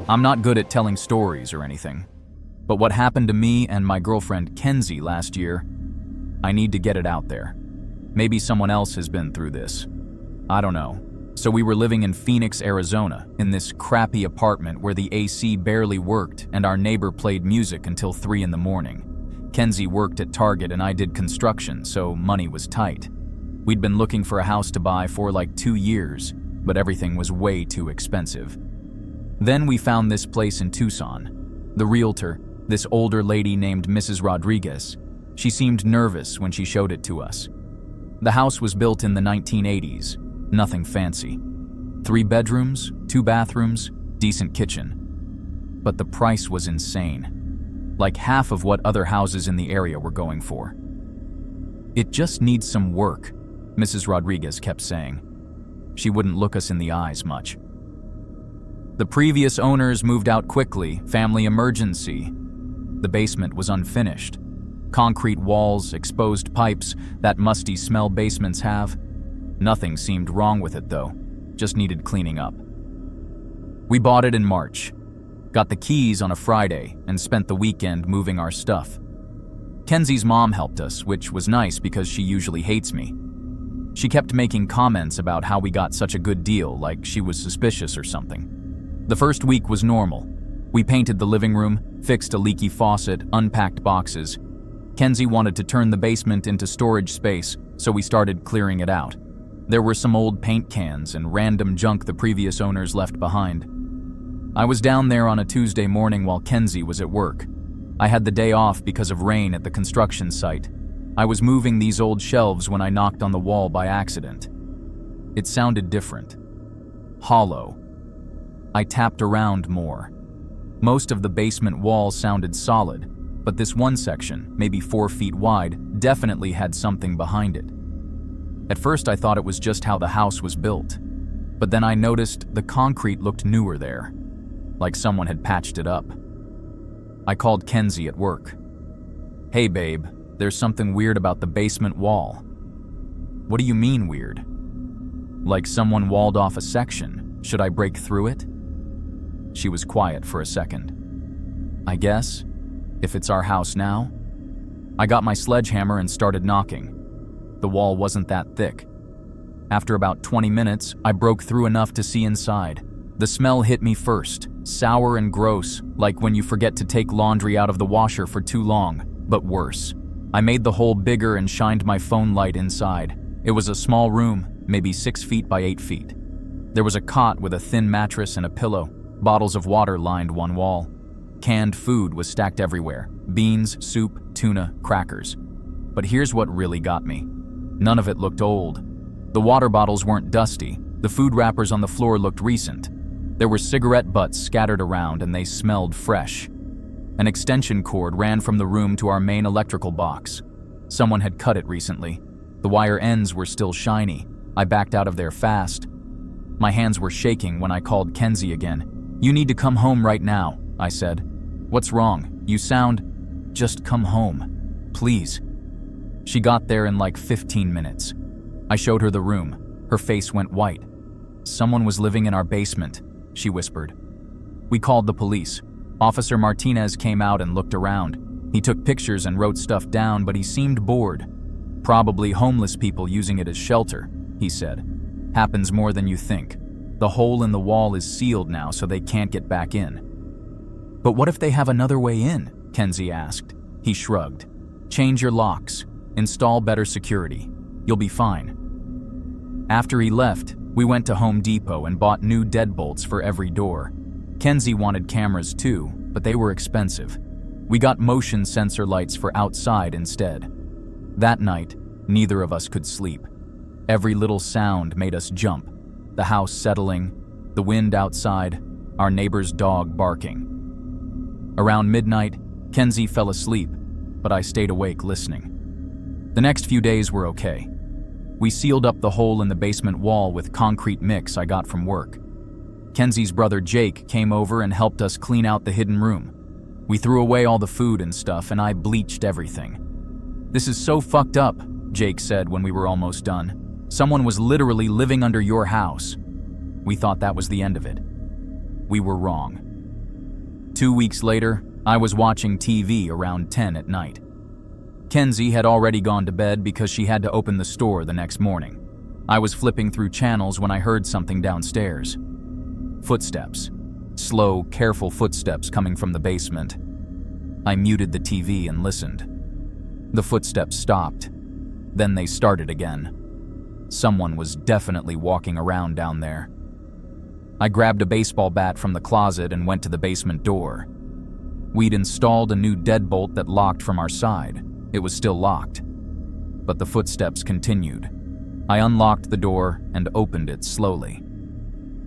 I'm not good at telling stories or anything, but what happened to me and my girlfriend Kenzie last year, I need to get it out there. Maybe someone else has been through this. I don't know. So we were living in Phoenix, Arizona, in this crappy apartment where the AC barely worked and our neighbor played music until 3 in the morning. Kenzie worked at Target and I did construction, so money was tight. We'd been looking for a house to buy for like 2 years, but everything was way too expensive. Then we found this place in Tucson. The realtor, this older lady named Mrs. Rodriguez, she seemed nervous when she showed it to us. The house was built in the 1980s, nothing fancy. 3 bedrooms, 2 bathrooms, decent kitchen. But the price was insane, like half of what other houses in the area were going for. It just needs some work, Mrs. Rodriguez kept saying. She wouldn't look us in the eyes much. The previous owners moved out quickly, family emergency. The basement was unfinished. Concrete walls, exposed pipes, that musty smell basements have. Nothing seemed wrong with it though, just needed cleaning up. We bought it in March, got the keys on a Friday, and spent the weekend moving our stuff. Kenzie's mom helped us, which was nice because she usually hates me. She kept making comments about how we got such a good deal, like she was suspicious or something. The first week was normal. We painted the living room, fixed a leaky faucet, unpacked boxes. Kenzie wanted to turn the basement into storage space, so we started clearing it out. There were some old paint cans and random junk the previous owners left behind. I was down there on a Tuesday morning while Kenzie was at work. I had the day off because of rain at the construction site. I was moving these old shelves when I knocked on the wall by accident. It sounded different. Hollow. I tapped around more. Most of the basement wall sounded solid, but this one section, maybe 4 feet wide, definitely had something behind it. At first I thought it was just how the house was built, but then I noticed the concrete looked newer there, like someone had patched it up. I called Kenzie at work. "Hey babe, there's something weird about the basement wall." "What do you mean weird?" "Like someone walled off a section. Should I break through it?" She was quiet for a second. "I guess, if it's our house now." I got my sledgehammer and started knocking. The wall wasn't that thick. After about 20 minutes, I broke through enough to see inside. The smell hit me first, sour and gross, like when you forget to take laundry out of the washer for too long, but worse. I made the hole bigger and shined my phone light inside. It was a small room, maybe 6 feet by 8 feet. There was a cot with a thin mattress and a pillow. Bottles of water lined one wall. Canned food was stacked everywhere. Beans, soup, tuna, crackers. But here's what really got me. None of it looked old. The water bottles weren't dusty. The food wrappers on the floor looked recent. There were cigarette butts scattered around and they smelled fresh. An extension cord ran from the room to our main electrical box. Someone had cut it recently. The wire ends were still shiny. I backed out of there fast. My hands were shaking when I called Kenzie again. "You need to come home right now," I said. "What's wrong? You sound..." "Just come home, please." She got there in like 15 minutes. I showed her the room. Her face went white. "Someone was living in our basement," she whispered. We called the police. Officer Martinez came out and looked around. He took pictures and wrote stuff down, but he seemed bored. "Probably homeless people using it as shelter," he said. "Happens more than you think. The hole in the wall is sealed now, so they can't get back in." "But what if they have another way in?" Kenzie asked. He shrugged. "Change your locks. Install better security. You'll be fine." After he left, we went to Home Depot and bought new deadbolts for every door. Kenzie wanted cameras too, but they were expensive. We got motion sensor lights for outside instead. That night, neither of us could sleep. Every little sound made us jump. The house settling, the wind outside, our neighbor's dog barking. Around midnight, Kenzie fell asleep, but I stayed awake listening. The next few days were okay. We sealed up the hole in the basement wall with concrete mix I got from work. Kenzie's brother Jake came over and helped us clean out the hidden room. We threw away all the food and stuff, and I bleached everything. "This is so fucked up," Jake said when we were almost done. "Someone was literally living under your house." We thought that was the end of it. We were wrong. 2 weeks later, I was watching TV around 10 at night. Kenzie had already gone to bed because she had to open the store the next morning. I was flipping through channels when I heard something downstairs. Footsteps. Slow, careful footsteps coming from the basement. I muted the TV and listened. The footsteps stopped. Then they started again. Someone was definitely walking around down there. I grabbed a baseball bat from the closet and went to the basement door. We'd installed a new deadbolt that locked from our side. It was still locked. But the footsteps continued. I unlocked the door and opened it slowly.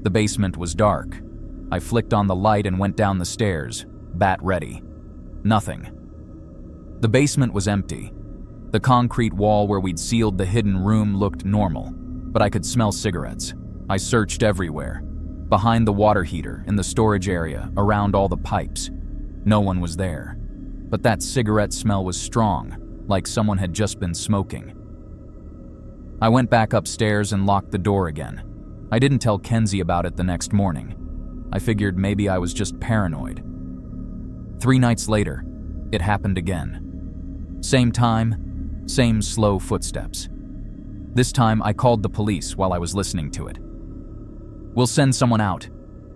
The basement was dark. I flicked on the light and went down the stairs, bat ready. Nothing. The basement was empty. The concrete wall where we'd sealed the hidden room looked normal, but I could smell cigarettes. I searched everywhere. Behind the water heater, in the storage area, around all the pipes. No one was there. But that cigarette smell was strong, like someone had just been smoking. I went back upstairs and locked the door again. I didn't tell Kenzie about it the next morning. I figured maybe I was just paranoid. 3 nights later, it happened again. Same time, same slow footsteps. This time I called the police while I was listening to it. "We'll send someone out,"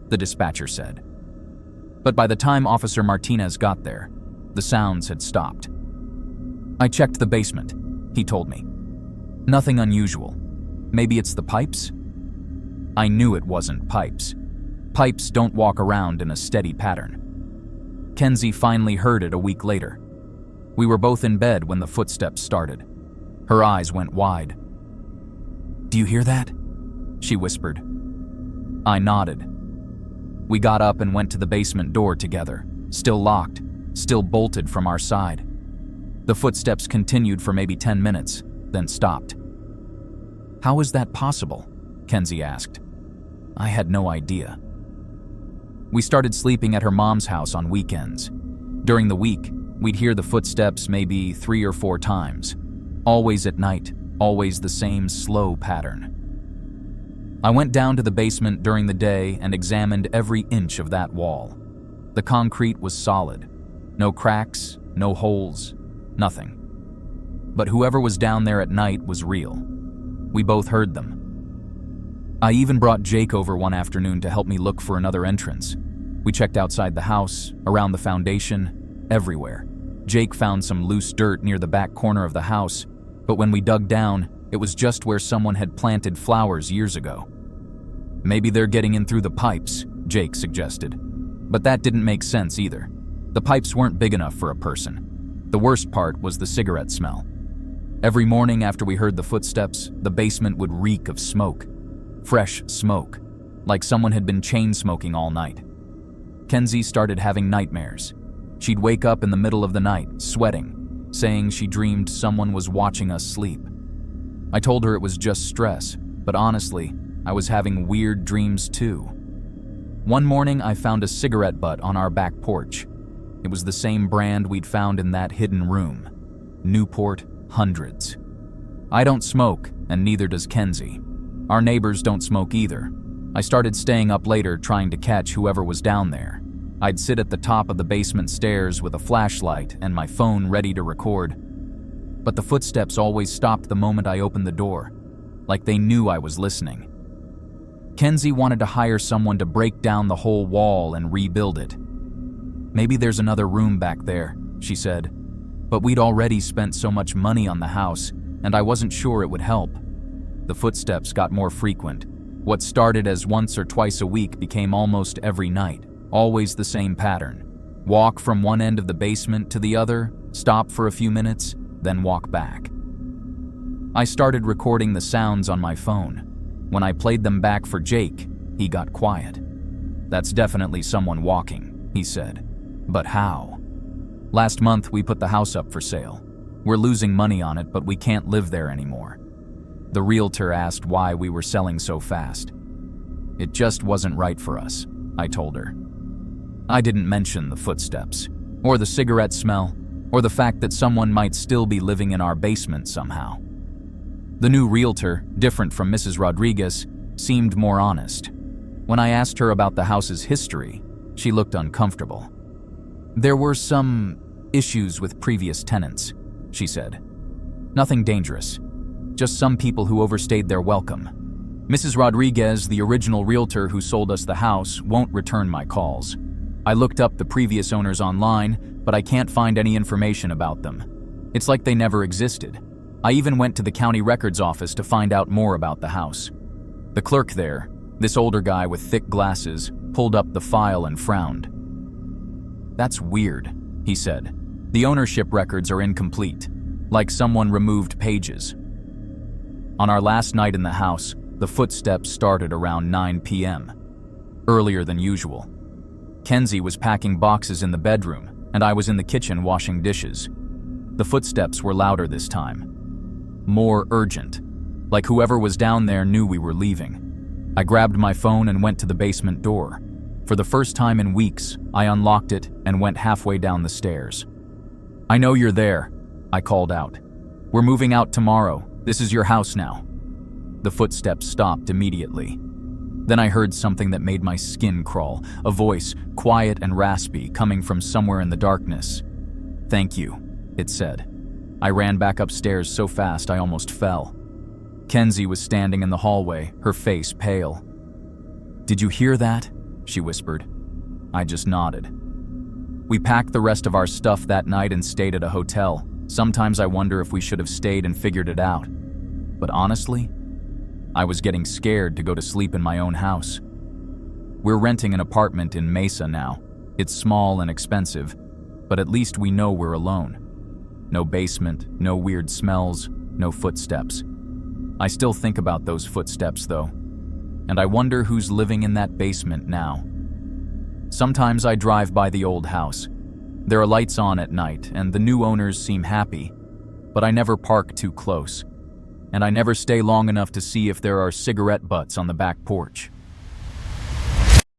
the dispatcher said. But by the time Officer Martinez got there, the sounds had stopped. "I checked the basement," he told me. "Nothing unusual. Maybe it's the pipes?" I knew it wasn't pipes. Pipes don't walk around in a steady pattern. Kenzie finally heard it a week later. We were both in bed when the footsteps started. Her eyes went wide. "Do you hear that?" she whispered. I nodded. We got up and went to the basement door together, still locked, still bolted from our side. The footsteps continued for maybe 10 minutes, then stopped. "How is that possible?" Kenzie asked. I had no idea. We started sleeping at her mom's house on weekends. During the week, we'd hear the footsteps maybe 3 or 4 times. Always at night, always the same slow pattern. I went down to the basement during the day and examined every inch of that wall. The concrete was solid. No cracks, no holes, nothing. But whoever was down there at night was real. We both heard them. I even brought Jake over one afternoon to help me look for another entrance. We checked outside the house, around the foundation, everywhere. Jake found some loose dirt near the back corner of the house, but when we dug down, it was just where someone had planted flowers years ago. "Maybe they're getting in through the pipes," Jake suggested. But that didn't make sense either. The pipes weren't big enough for a person. The worst part was the cigarette smell. Every morning after we heard the footsteps, the basement would reek of smoke. Fresh smoke, like someone had been chain smoking all night. Kenzie started having nightmares. She'd wake up in the middle of the night, sweating, saying she dreamed someone was watching us sleep. I told her it was just stress, but honestly, I was having weird dreams too. One morning, I found a cigarette butt on our back porch. It was the same brand we'd found in that hidden room. Newport Hundreds. I don't smoke, and neither does Kenzie. Our neighbors don't smoke either. I started staying up later trying to catch whoever was down there. I'd sit at the top of the basement stairs with a flashlight and my phone ready to record. But the footsteps always stopped the moment I opened the door, like they knew I was listening. Kenzie wanted to hire someone to break down the whole wall and rebuild it. "Maybe there's another room back there," she said. But we'd already spent so much money on the house, and I wasn't sure it would help. The footsteps got more frequent. What started as once or twice a week became almost every night, always the same pattern. Walk from one end of the basement to the other, stop for a few minutes, then walk back. I started recording the sounds on my phone. When I played them back for Jake, he got quiet. "That's definitely someone walking," he said. "But how?" "Last month we put the house up for sale. We're losing money on it, but we can't live there anymore." The realtor asked why we were selling so fast. "It just wasn't right for us," I told her. I didn't mention the footsteps, or the cigarette smell, or the fact that someone might still be living in our basement somehow. The new realtor, different from Mrs. Rodriguez, seemed more honest. When I asked her about the house's history, she looked uncomfortable. There were some issues with previous tenants, she said. Nothing dangerous, just some people who overstayed their welcome. Mrs. Rodriguez, the original realtor who sold us the house, won't return my calls. I looked up the previous owners online, but I can't find any information about them. It's like they never existed. I even went to the county records office to find out more about the house. The clerk there, this older guy with thick glasses, pulled up the file and frowned. "That's weird," he said. "The ownership records are incomplete, like someone removed pages." On our last night in the house, the footsteps started around 9 p.m., earlier than usual. Kenzie was packing boxes in the bedroom, and I was in the kitchen washing dishes. The footsteps were louder this time, more urgent, like whoever was down there knew we were leaving. I grabbed my phone and went to the basement door. For the first time in weeks, I unlocked it and went halfway down the stairs. "I know you're there," I called out. "We're moving out tomorrow. This is your house now." The footsteps stopped immediately. Then I heard something that made my skin crawl, a voice, quiet and raspy, coming from somewhere in the darkness. "Thank you," it said. I ran back upstairs so fast I almost fell. Kenzie was standing in the hallway, her face pale. "Did you hear that?" she whispered. I just nodded. We packed the rest of our stuff that night and stayed at a hotel. Sometimes I wonder if we should have stayed and figured it out. But honestly, I was getting scared to go to sleep in my own house. We're renting an apartment in Mesa now. It's small and expensive, but at least we know we're alone. No basement, no weird smells, no footsteps. I still think about those footsteps though, and I wonder who's living in that basement now. Sometimes I drive by the old house. There are lights on at night, and the new owners seem happy, but I never park too close, and I never stay long enough to see if there are cigarette butts on the back porch.